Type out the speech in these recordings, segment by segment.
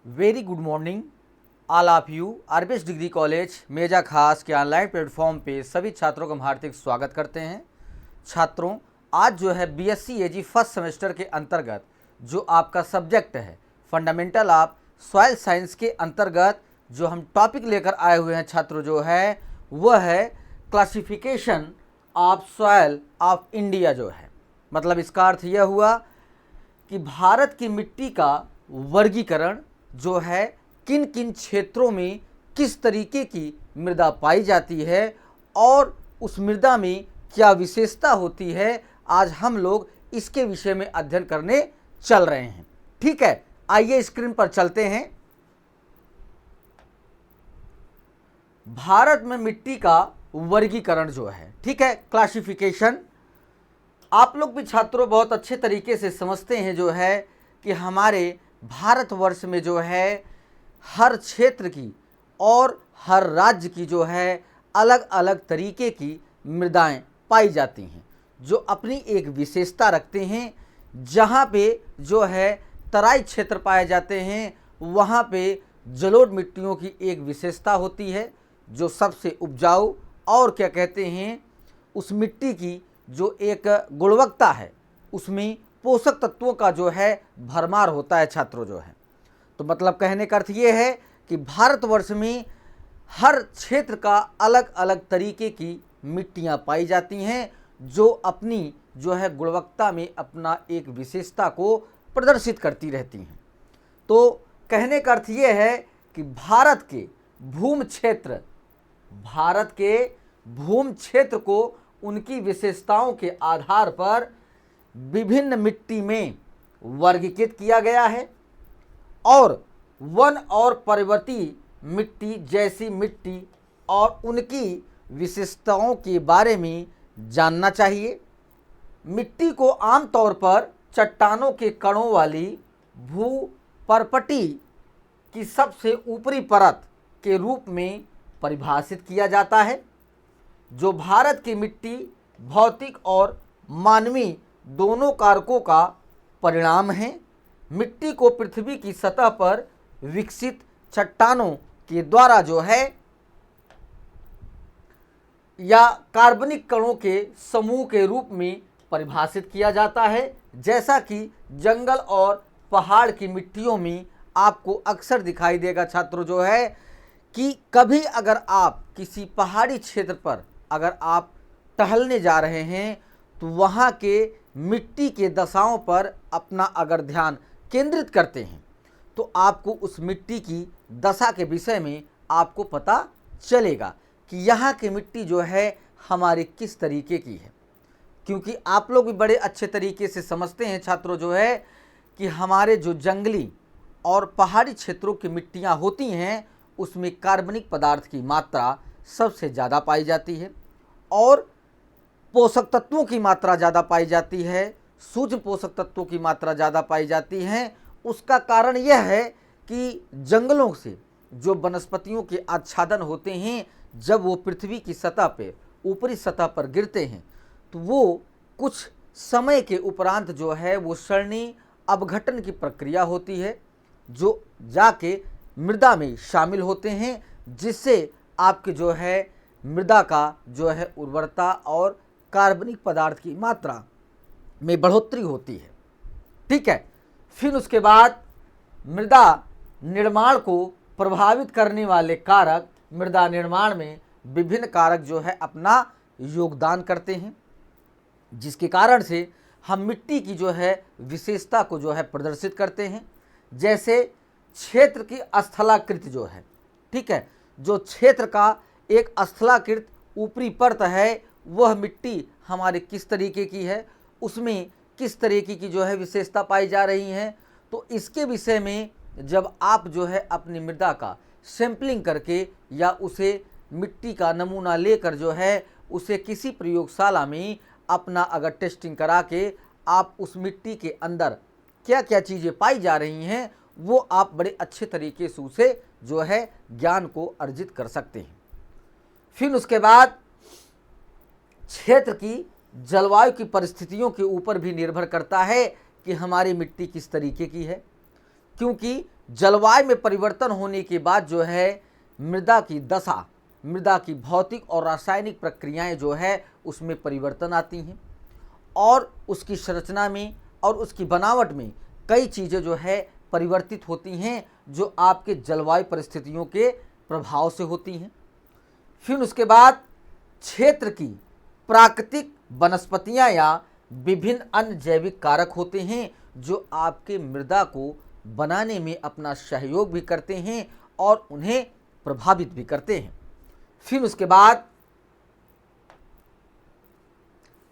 Very good morning all of you. RBS degree college Meja खास के online platform पे सभी छात्रों का हम हार्दिक स्वागत करते हैं। छात्रों, आज जो है बीएससी एजी फर्स्ट सेमेस्टर के अंतर्गत जो आपका सब्जेक्ट है फंडामेंटल ऑफ सॉइल साइंस के अंतर्गत जो हम टॉपिक लेकर आए हुए हैं छात्रों, जो है वह है classification of soil of India. जो है मतलब इसका अर्थ यह हुआ कि भारत की मिट्टी का वर्गीकरण जो है किन किन क्षेत्रों में किस तरीके की मृदा पाई जाती है और उस मृदा में क्या विशेषता होती है, आज हम लोग इसके विषय में अध्ययन करने चल रहे हैं। ठीक है, आइए स्क्रीन पर चलते हैं। भारत में मिट्टी का वर्गीकरण जो है, ठीक है, क्लासिफिकेशन, आप लोग भी छात्रों बहुत अच्छे तरीके से समझते हैं जो है कि हमारे भारतवर्ष में जो है हर क्षेत्र की और हर राज्य की जो है अलग अलग तरीके की मृदाएं पाई जाती हैं जो अपनी एक विशेषता रखते हैं। जहाँ पे जो है तराई क्षेत्र पाए जाते हैं वहाँ पे जलोढ़ मिट्टियों की एक विशेषता होती है जो सबसे उपजाऊ और क्या कहते हैं उस मिट्टी की जो एक गुणवत्ता है उसमें पोषक तत्वों का जो है भरमार होता है। छात्रों जो है तो मतलब कहने का अर्थ ये है कि भारतवर्ष में हर क्षेत्र का अलग अलग तरीके की मिट्टियां पाई जाती हैं जो अपनी जो है गुणवत्ता में अपना एक विशेषता को प्रदर्शित करती रहती हैं। तो कहने का अर्थ ये है कि भारत के भूमि क्षेत्र को उनकी विशेषताओं के आधार पर विभिन्न मिट्टी में वर्गीकृत किया गया है और वन और पर्वतीय मिट्टी जैसी मिट्टी और उनकी विशेषताओं के बारे में जानना चाहिए। मिट्टी को आमतौर पर चट्टानों के कणों वाली भूपर्पटी की सबसे ऊपरी परत के रूप में परिभाषित किया जाता है। जो भारत की मिट्टी भौतिक और मानवीय दोनों कारकों का परिणाम है। मिट्टी को पृथ्वी की सतह पर विकसित चट्टानों के द्वारा जो है या कार्बनिक कणों के समूह के रूप में परिभाषित किया जाता है। जैसा कि जंगल और पहाड़ की मिट्टियों में आपको अक्सर दिखाई देगा छात्रों जो है कि कभी अगर आप किसी पहाड़ी क्षेत्र पर अगर आप टहलने जा रहे हैं तो वहाँ के मिट्टी के दशाओं पर अपना अगर ध्यान केंद्रित करते हैं तो आपको उस मिट्टी की दशा के विषय में आपको पता चलेगा कि यहाँ की मिट्टी जो है हमारी किस तरीके की है। क्योंकि आप लोग भी बड़े अच्छे तरीके से समझते हैं छात्रों जो है कि हमारे जो जंगली और पहाड़ी क्षेत्रों की मिट्टियाँ होती हैं उसमें कार्बनिक पदार्थ की मात्रा सबसे ज़्यादा पाई जाती है और पोषक तत्वों की मात्रा ज़्यादा पाई जाती है, सूक्ष्म पोषक तत्वों की मात्रा ज़्यादा पाई जाती है। उसका कारण यह है कि जंगलों से जो वनस्पतियों के आच्छादन होते हैं जब वो पृथ्वी की सतह पे ऊपरी सतह पर गिरते हैं तो वो कुछ समय के उपरांत जो है वो सरणीय अपघटन की प्रक्रिया होती है जो जाके मृदा में शामिल होते हैं जिससे आपके जो है मृदा का जो है उर्वरता और कार्बनिक पदार्थ की मात्रा में बढ़ोतरी होती है। ठीक है, फिर उसके बाद मृदा निर्माण को प्रभावित करने वाले कारक, मृदा निर्माण में विभिन्न कारक जो है अपना योगदान करते हैं जिसके कारण से हम मिट्टी की जो है विशेषता को जो है प्रदर्शित करते हैं। जैसे क्षेत्र की स्थलाकृति जो है, ठीक है, जो क्षेत्र का एक स्थलाकृत ऊपरी परत है वह मिट्टी हमारे किस तरीके की है, उसमें किस तरीके की जो है विशेषता पाई जा रही है। तो इसके विषय में जब आप जो है अपनी मृदा का सैंपलिंग करके या उसे मिट्टी का नमूना लेकर जो है उसे किसी प्रयोगशाला में अपना अगर टेस्टिंग करा के आप उस मिट्टी के अंदर क्या क्या चीज़ें पाई जा रही हैं वो आप बड़े अच्छे तरीके से उसे जो है ज्ञान को अर्जित कर सकते हैं। फिर उसके बाद क्षेत्र की जलवायु की परिस्थितियों के ऊपर भी निर्भर करता है कि हमारी मिट्टी किस तरीके की है। क्योंकि जलवायु में परिवर्तन होने के बाद जो है मृदा की दशा, मृदा की भौतिक और रासायनिक प्रक्रियाएं जो है उसमें परिवर्तन आती हैं और उसकी संरचना में और उसकी बनावट में कई चीज़ें जो है परिवर्तित होती हैं जो आपके जलवायु परिस्थितियों के प्रभाव से होती हैं। फिर उसके बाद क्षेत्र की प्राकृतिक वनस्पतियां या विभिन्न अन्य जैविक कारक होते हैं जो आपके मृदा को बनाने में अपना सहयोग भी करते हैं और उन्हें प्रभावित भी करते हैं। फिर उसके बाद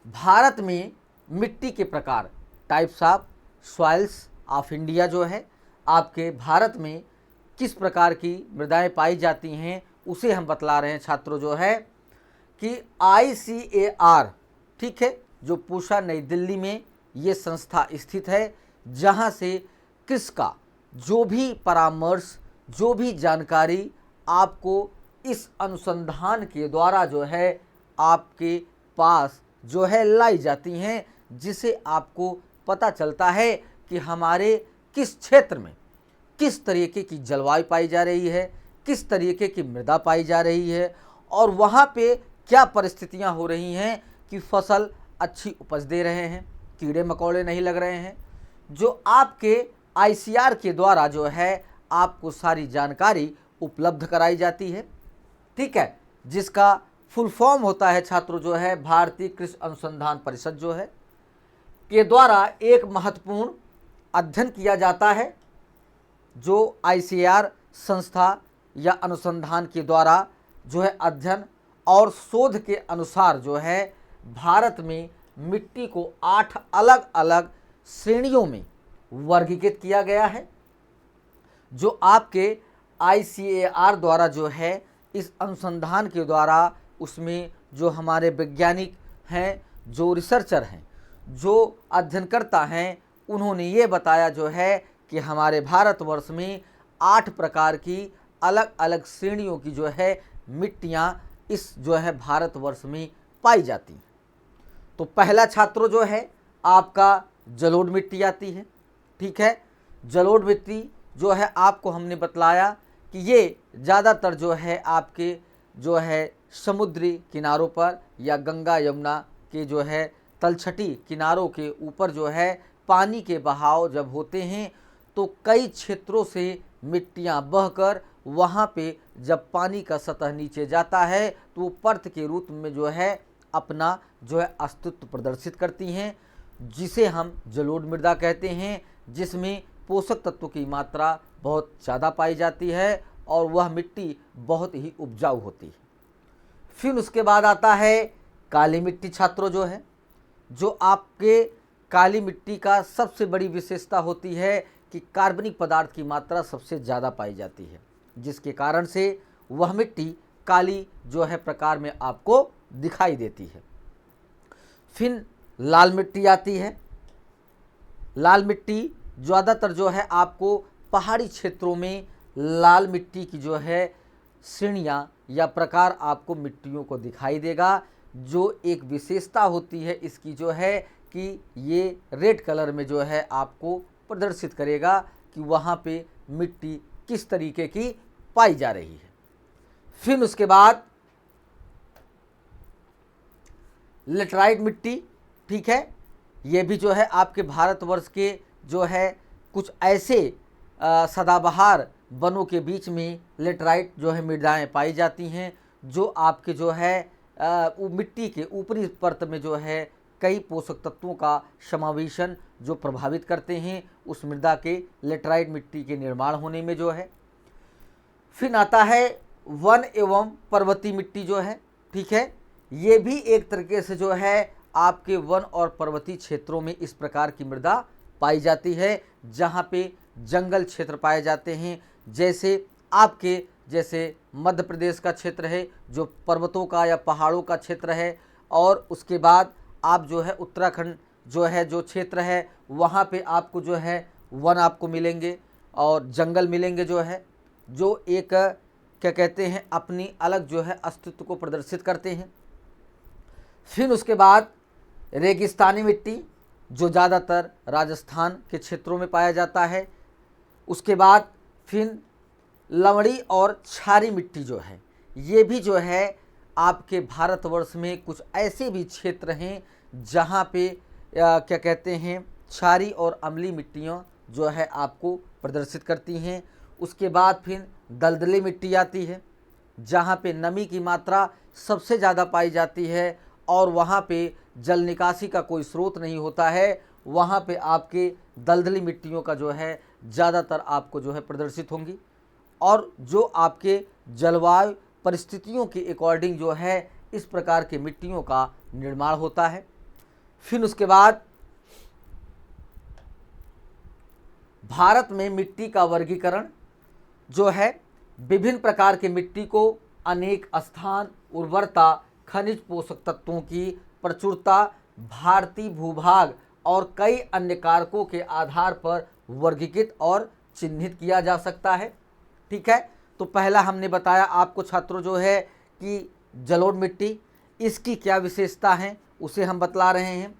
भारत में मिट्टी के प्रकार, types of soils of India जो है, आपके भारत में किस प्रकार की मृदाएं पाई जाती हैं उसे हम बतला रहे हैं छात्रों जो है कि ICAR, ठीक है, जो पूसा नई दिल्ली में ये संस्था स्थित है, जहां से किसका जो भी परामर्श, जो भी जानकारी आपको इस अनुसंधान के द्वारा जो है आपके पास जो है लाई जाती हैं, जिसे आपको पता चलता है कि हमारे किस क्षेत्र में किस तरीके की जलवायु पाई जा रही है, किस तरीके की मृदा पाई जा रही है और वहाँ पे क्या परिस्थितियाँ हो रही हैं कि फसल अच्छी उपज दे रहे हैं, कीड़े मकोड़े नहीं लग रहे हैं, जो आपके ICAR के द्वारा जो है आपको सारी जानकारी उपलब्ध कराई जाती है, ठीक है, जिसका फुल फॉर्म होता है छात्रों जो है भारतीय कृषि अनुसंधान परिषद जो है के द्वारा एक महत्वपूर्ण अध्ययन किया जाता है, जो ICAR संस्था या अनुसंधान के द्वारा जो है अध्ययन और शोध के अनुसार जो है भारत में मिट्टी को 8 अलग अलग श्रेणियों में वर्गीकृत किया गया है, जो आपके ICAR द्वारा जो है इस अनुसंधान के द्वारा उसमें जो हमारे वैज्ञानिक हैं, जो रिसर्चर हैं, जो अध्ययनकर्ता हैं, उन्होंने ये बताया जो है कि हमारे भारतवर्ष में 8 प्रकार की अलग अलग श्रेणियों की जो है मिट्टियाँ इस जो है भारतवर्ष में पाई जाती हैं। तो पहला छात्रों जो है आपका जलोढ़ मिट्टी आती है, ठीक है। जलोढ़ मिट्टी जो है आपको हमने बतलाया कि ये ज़्यादातर जो है आपके जो है समुद्री किनारों पर या गंगा यमुना के जो है तलछटी किनारों के ऊपर जो है पानी के बहाव जब होते हैं तो कई क्षेत्रों से मिट्टियां बहकर वहाँ पे जब पानी का सतह नीचे जाता है तो वो पर्त के रूप में जो है अपना जो है अस्तित्व प्रदर्शित करती हैं, जिसे हम जलोढ़ मृदा कहते हैं, जिसमें पोषक तत्वों की मात्रा बहुत ज़्यादा पाई जाती है और वह मिट्टी बहुत ही उपजाऊ होती है। फिर उसके बाद आता है काली मिट्टी छात्रों जो है, जो आपके काली मिट्टी का सबसे बड़ी विशेषता होती है कि कार्बनिक पदार्थ की मात्रा सबसे ज़्यादा पाई जाती है, जिसके कारण से वह मिट्टी काली जो है प्रकार में आपको दिखाई देती है। फिर लाल मिट्टी आती है। लाल मिट्टी ज़्यादातर जो है आपको पहाड़ी क्षेत्रों में लाल मिट्टी की जो है श्रेणियाँ या प्रकार आपको मिट्टियों को दिखाई देगा, जो एक विशेषता होती है इसकी जो है कि ये रेड कलर में जो है आपको प्रदर्शित करेगा कि वहाँ पे मिट्टी किस तरीके की पाई जा रही है। फिर उसके बाद लेटराइट मिट्टी, ठीक है, ये भी जो है आपके भारतवर्ष के जो है कुछ ऐसे सदाबहार वनों के बीच में लेटराइट जो है मृदाएँ पाई जाती हैं, जो आपके जो है मिट्टी के ऊपरी परत में जो है कई पोषक तत्वों का समावेशन जो प्रभावित करते हैं उस मृदा के लेटराइट मिट्टी के निर्माण होने में जो है। फिर आता है वन एवं पर्वतीय मिट्टी जो है, ठीक है, ये भी एक तरीके से जो है आपके वन और पर्वतीय क्षेत्रों में इस प्रकार की मृदा पाई जाती है, जहाँ पे जंगल क्षेत्र पाए जाते हैं, जैसे मध्य प्रदेश का क्षेत्र है जो पर्वतों का या पहाड़ों का क्षेत्र है, और उसके बाद आप जो है उत्तराखंड जो है जो क्षेत्र है वहाँ पे आपको जो है वन आपको मिलेंगे और जंगल मिलेंगे जो है, जो एक क्या कहते हैं अपनी अलग जो है अस्तित्व को प्रदर्शित करते हैं। फिर उसके बाद रेगिस्तानी मिट्टी जो ज़्यादातर राजस्थान के क्षेत्रों में पाया जाता है। उसके बाद फिर लवणी और क्षारी मिट्टी जो है, ये भी जो है आपके भारतवर्ष में कुछ ऐसे भी क्षेत्र हैं जहाँ पे क्या कहते हैं, क्षारी और अम्लीय मिट्टियाँ जो है आपको प्रदर्शित करती हैं। उसके बाद फिर दलदली मिट्टी आती है, जहाँ पे नमी की मात्रा सबसे ज़्यादा पाई जाती है और वहाँ पे जल निकासी का कोई स्रोत नहीं होता है। वहाँ पे आपके दलदली मिट्टियों का जो है ज़्यादातर आपको जो है प्रदर्शित होंगी, और जो आपके जलवायु परिस्थितियों के अकॉर्डिंग जो है इस प्रकार के मिट्टियों का निर्माण होता है। फिर उसके बाद भारत में मिट्टी का वर्गीकरण जो है, विभिन्न प्रकार के मिट्टी को अनेक स्थान, उर्वरता, खनिज पोषक तत्वों की प्रचुरता, भारतीय भूभाग और कई अन्य कारकों के आधार पर वर्गीकृत और चिन्हित किया जा सकता है। ठीक है, तो पहला हमने बताया आपको छात्रों जो है कि जलोढ़ मिट्टी, इसकी क्या विशेषता है उसे हम बतला रहे हैं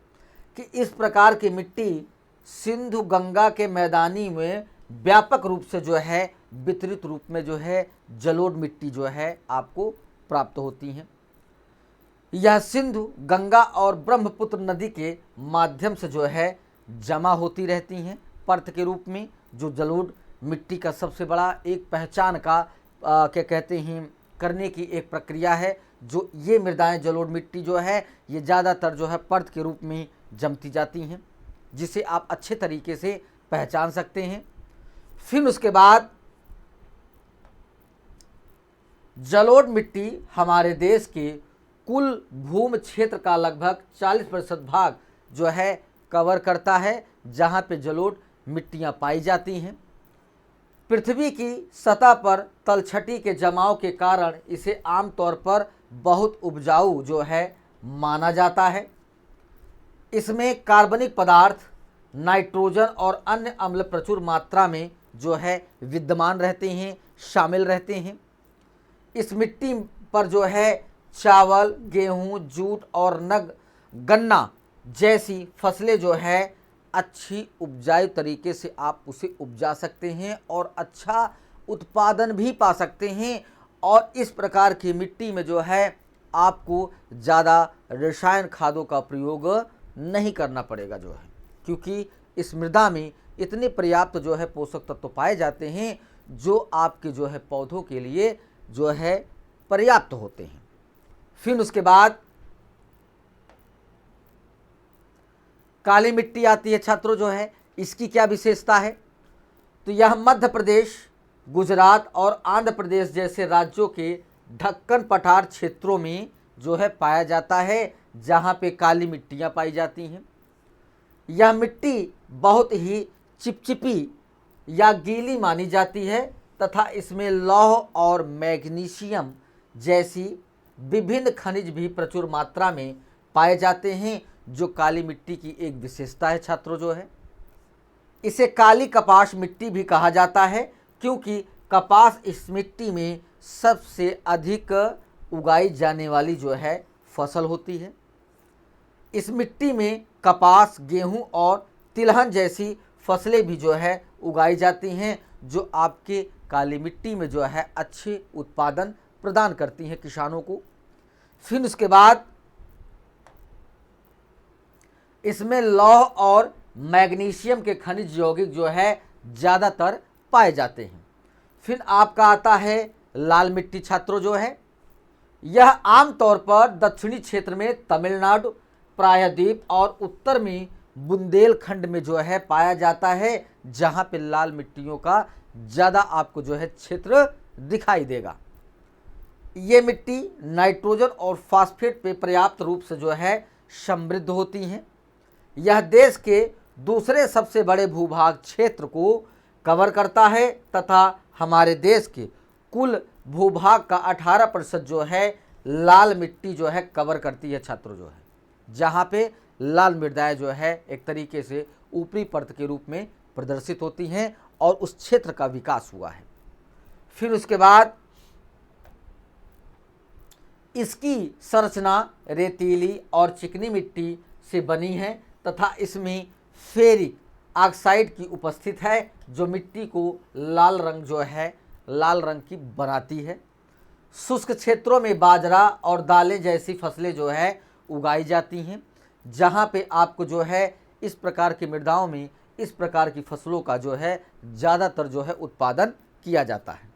कि इस प्रकार की मिट्टी सिंधु गंगा के मैदानी में व्यापक रूप से जो है वितरित रूप में जो है जलोढ़ मिट्टी जो है आपको प्राप्त होती हैं। यह सिंधु, गंगा और ब्रह्मपुत्र नदी के माध्यम से जो है जमा होती रहती हैं परत के रूप में। जो जलोढ़ मिट्टी का सबसे बड़ा एक पहचान का क्या कहते हैं करने की एक प्रक्रिया है, जो ये मृदाएं जलोढ़ मिट्टी जो है ये ज़्यादातर जो है परत के रूप में जमती जाती हैं, जिसे आप अच्छे तरीके से पहचान सकते हैं। फिर उसके बाद जलोढ़ मिट्टी हमारे देश के कुल भूमि क्षेत्र का लगभग 40% भाग जो है कवर करता है, जहाँ पे जलोढ़ मिट्टियाँ पाई जाती हैं। पृथ्वी की सतह पर तलछटी के जमाव के कारण इसे आमतौर पर बहुत उपजाऊ जो है माना जाता है। इसमें कार्बनिक पदार्थ, नाइट्रोजन और अन्य अम्ल प्रचुर मात्रा में जो है विद्यमान रहते हैं, शामिल रहते हैं। इस मिट्टी पर जो है चावल, गेहूं, जूट और गन्ना जैसी फसलें जो है अच्छी उपजाऊ तरीके से आप उसे उपजा सकते हैं और अच्छा उत्पादन भी पा सकते हैं। और इस प्रकार की मिट्टी में जो है आपको ज़्यादा रसायन खादों का प्रयोग नहीं करना पड़ेगा जो है, क्योंकि इस मृदा में इतने पर्याप्त जो है पोषक तत्व पाए जाते हैं जो आपके जो है पौधों के लिए जो है पर्याप्त होते हैं। फिर उसके बाद काली मिट्टी आती है छात्रों जो है, इसकी क्या विशेषता है, तो यह मध्य प्रदेश, गुजरात और आंध्र प्रदेश जैसे राज्यों के ढक्कन पठार क्षेत्रों में जो है पाया जाता है, जहाँ पे काली मिट्टियाँ पाई जाती हैं। यह मिट्टी बहुत ही चिपचिपी या गीली मानी जाती है तथा इसमें लौह और मैग्नीशियम जैसी विभिन्न खनिज भी प्रचुर मात्रा में पाए जाते हैं, जो काली मिट्टी की एक विशेषता है छात्रों जो है। इसे काली कपास मिट्टी भी कहा जाता है, क्योंकि कपास इस मिट्टी में सबसे अधिक उगाई जाने वाली जो है फसल होती है। इस मिट्टी में कपास, गेहूं और तिलहन जैसी फसलें भी जो है उगाई जाती हैं, जो आपके काली मिट्टी में जो है अच्छे उत्पादन प्रदान करती हैं किसानों को। फिर उसके बाद इसमें लौह और मैग्नीशियम के खनिज यौगिक जो है ज़्यादातर पाए जाते हैं। फिर आपका आता है लाल मिट्टी छात्रों जो है, यह आमतौर पर दक्षिणी क्षेत्र में तमिलनाडु, प्रायद्वीप और उत्तर में बुंदेलखंड में जो है पाया जाता है, जहाँ पे लाल मिट्टियों का ज़्यादा आपको जो है क्षेत्र दिखाई देगा। ये मिट्टी नाइट्रोजन और फास्फेट पे पर्याप्त रूप से जो है समृद्ध होती हैं। यह देश के दूसरे सबसे बड़े भूभाग क्षेत्र को कवर करता है तथा हमारे देश के कुल भूभाग का 18% जो है लाल मिट्टी जो है कवर करती है छात्रों जो है, जहाँ पे लाल मृदाएं जो है एक तरीके से ऊपरी परत के रूप में प्रदर्शित होती हैं और उस क्षेत्र का विकास हुआ है। फिर उसके बाद इसकी संरचना रेतीली और चिकनी मिट्टी से बनी है तथा इसमें फेरिक ऑक्साइड की उपस्थित है जो मिट्टी को लाल रंग जो है लाल रंग की बनाती है। शुष्क क्षेत्रों में बाजरा और दालें जैसी फसलें जो है उगाई जाती हैं, जहाँ पे आपको जो है इस प्रकार की मृदाओं में इस प्रकार की फसलों का जो है ज़्यादातर जो है उत्पादन किया जाता है।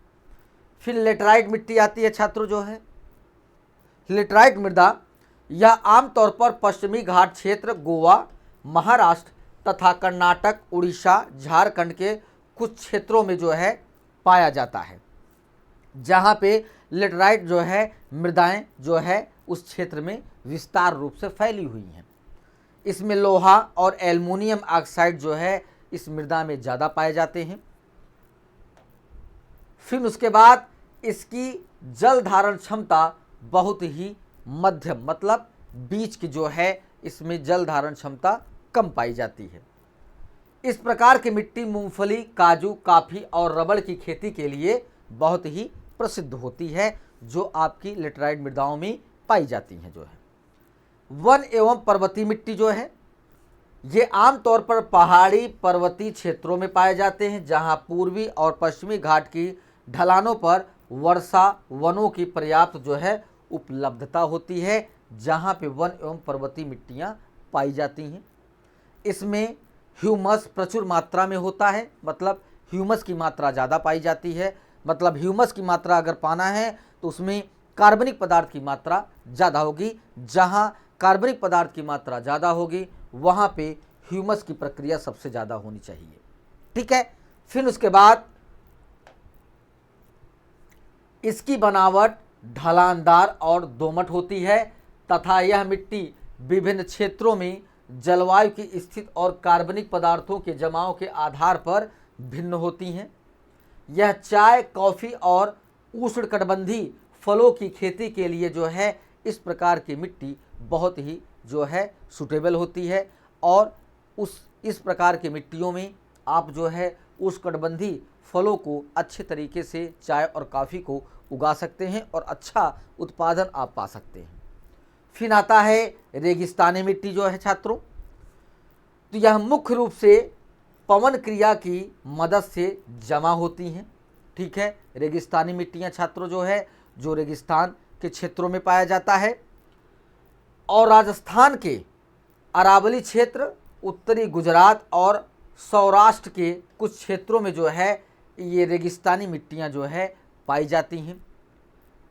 फिर लेटराइट मिट्टी आती है छात्रों जो है। लेटराइट मृदा यह आमतौर पर पश्चिमी घाट क्षेत्र, गोवा, महाराष्ट्र तथा कर्नाटक, उड़ीसा, झारखंड के कुछ क्षेत्रों में जो है पाया जाता है, जहाँ पे लेटराइट जो है मृदाएं जो है उस क्षेत्र में विस्तार रूप से फैली हुई हैं। इसमें लोहा और एल्युमिनियम ऑक्साइड जो है इस मृदा में ज़्यादा पाए जाते हैं। फिर उसके बाद इसकी जल धारण क्षमता बहुत ही मध्यम, मतलब बीच की जो है इसमें जल धारण क्षमता कम पाई जाती है। इस प्रकार की मिट्टी मूंगफली, काजू, काफ़ी और रबड़ की खेती के लिए बहुत ही प्रसिद्ध होती है, जो आपकी लेटराइट मृदाओं में पाई जाती हैं जो है। वन एवं पर्वतीय मिट्टी जो है ये आमतौर पर पहाड़ी पर्वतीय क्षेत्रों में पाए जाते हैं, जहां पूर्वी और पश्चिमी घाट की ढलानों पर वर्षा वनों की पर्याप्त जो है उपलब्धता होती है, जहां पे वन एवं पर्वतीय मिट्टियां पाई जाती हैं। इसमें ह्यूमस प्रचुर मात्रा में होता है, मतलब ह्यूमस की मात्रा ज़्यादा पाई जाती है। मतलब ह्यूमस की मात्रा अगर पाना है तो उसमें कार्बनिक पदार्थ की मात्रा ज़्यादा होगी। जहाँ कार्बनिक पदार्थ की मात्रा ज़्यादा होगी वहाँ पे ह्यूमस की प्रक्रिया सबसे ज़्यादा होनी चाहिए। ठीक है। फिर उसके बाद इसकी बनावट ढलानदार और दोमट होती है तथा यह मिट्टी विभिन्न क्षेत्रों में जलवायु की स्थिति और कार्बनिक पदार्थों के जमाव के आधार पर भिन्न होती हैं। यह चाय, कॉफ़ी और उष्णकटिबंधीय फलों की खेती के लिए जो है इस प्रकार की मिट्टी बहुत ही जो है सूटेबल होती है, और इस प्रकार की मिट्टियों में आप जो है उष्णकटिबंधीय फलों को अच्छे तरीके से चाय और कॉफ़ी को उगा सकते हैं और अच्छा उत्पादन आप पा सकते हैं। फिर आता है रेगिस्तानी मिट्टी जो है छात्रों, तो यह मुख्य रूप से पवन क्रिया की मदद से जमा होती हैं। ठीक है। रेगिस्तानी मिट्टियाँ छात्रों जो है जो रेगिस्तान के क्षेत्रों में पाया जाता है, और राजस्थान के अरावली क्षेत्र, उत्तरी गुजरात और सौराष्ट्र के कुछ क्षेत्रों में जो है ये रेगिस्तानी मिट्टियाँ जो है पाई जाती हैं।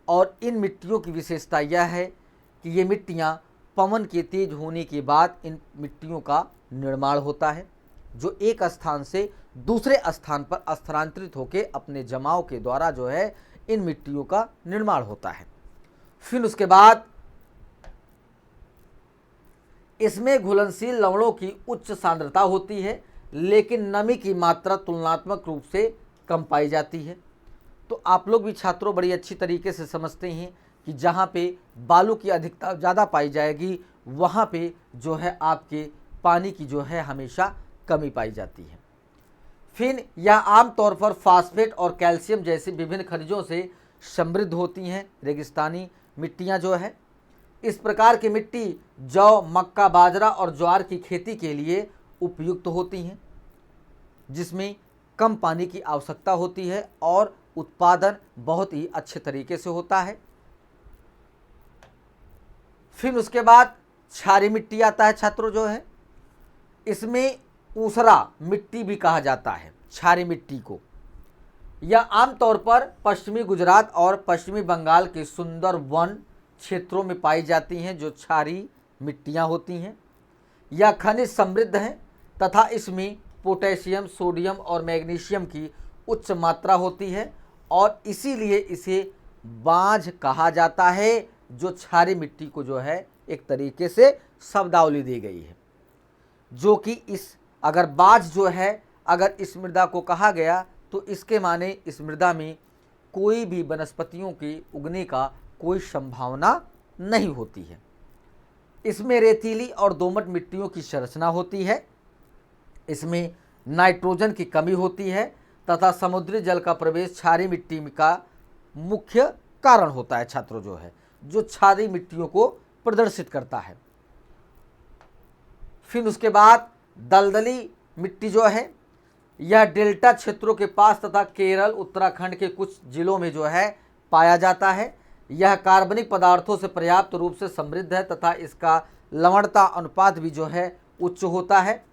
और इन मिट्टियों की विशेषता यह है कि ये मिट्टियाँ पवन के तेज होने के बाद इन मिट्टियों का निर्माण होता है, जो एक स्थान से दूसरे स्थान पर स्थानांतरित होकर अपने जमाव के द्वारा जो है इन मिट्टियों का निर्माण होता है। फिर उसके बाद इसमें घुलनशील लवणों की उच्च सांद्रता होती है, लेकिन नमी की मात्रा तुलनात्मक रूप से कम पाई जाती है। तो आप लोग भी छात्रों बड़ी अच्छी तरीके से समझते हैं कि जहाँ पे बालू की अधिकता ज़्यादा पाई जाएगी वहाँ पे जो है आपके पानी की जो है हमेशा कमी पाई जाती है। फिर यह आमतौर पर फास्फेट और कैल्शियम जैसी विभिन्न खनिजों से समृद्ध होती हैं। रेगिस्तानी मिट्टियाँ जो है इस प्रकार की मिट्टी जौ, मक्का, बाजरा और ज्वार की खेती के लिए उपयुक्त होती हैं, जिसमें कम पानी की आवश्यकता होती है और उत्पादन बहुत ही अच्छे तरीके से होता है। फिर उसके बाद क्षारीय मिट्टी आता है छात्रों जो है, इसमें ऊसरा मिट्टी भी कहा जाता है क्षारीय मिट्टी को। यह आमतौर पर पश्चिमी गुजरात और पश्चिमी बंगाल के सुंदर वन क्षेत्रों में पाई जाती हैं, जो क्षारीय मिट्टियां होती हैं। यह खनिज समृद्ध हैं तथा इसमें पोटेशियम, सोडियम और मैग्नीशियम की उच्च मात्रा होती है, और इसीलिए इसे बांझ कहा जाता है, जो क्षारीय मिट्टी को जो है एक तरीके से शब्दावली दी गई है, जो कि इस अगर बांझ जो है अगर इस मृदा को कहा गया तो इसके माने इस मृदा में कोई भी वनस्पतियों के उगने का कोई संभावना नहीं होती है। इसमें रेतीली और दोमट मिट्टियों की संरचना होती है। इसमें नाइट्रोजन की कमी होती है तथा समुद्री जल का प्रवेश क्षारीय मिट्टी का मुख्य कारण होता है छात्रों जो है, जो क्षारीय मिट्टियों को प्रदर्शित करता है। फिर उसके बाद दलदली मिट्टी जो है यह डेल्टा क्षेत्रों के पास तथा केरल उत्तराखंड के कुछ जिलों में जो है पाया जाता है। यह कार्बनिक पदार्थों से पर्याप्त रूप से समृद्ध है तथा इसका लवणता अनुपात भी जो है उच्च होता है।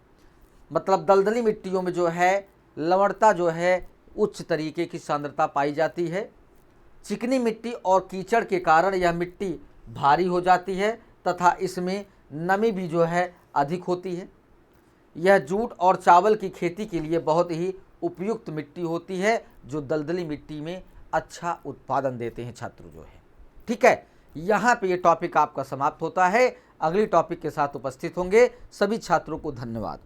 मतलब दलदली मिट्टियों में जो है लवणता जो है उच्च तरीके की सांद्रता पाई जाती है। चिकनी मिट्टी और कीचड़ के कारण यह मिट्टी भारी हो जाती है तथा इसमें नमी भी जो है अधिक होती है। यह जूट और चावल की खेती के लिए बहुत ही उपयुक्त मिट्टी होती है जो दलदली मिट्टी में अच्छा उत्पादन देते हैं छात्र जो है। ठीक है, यहाँ पे ये टॉपिक आपका समाप्त होता है। अगली टॉपिक के साथ उपस्थित होंगे। सभी छात्रों को धन्यवाद।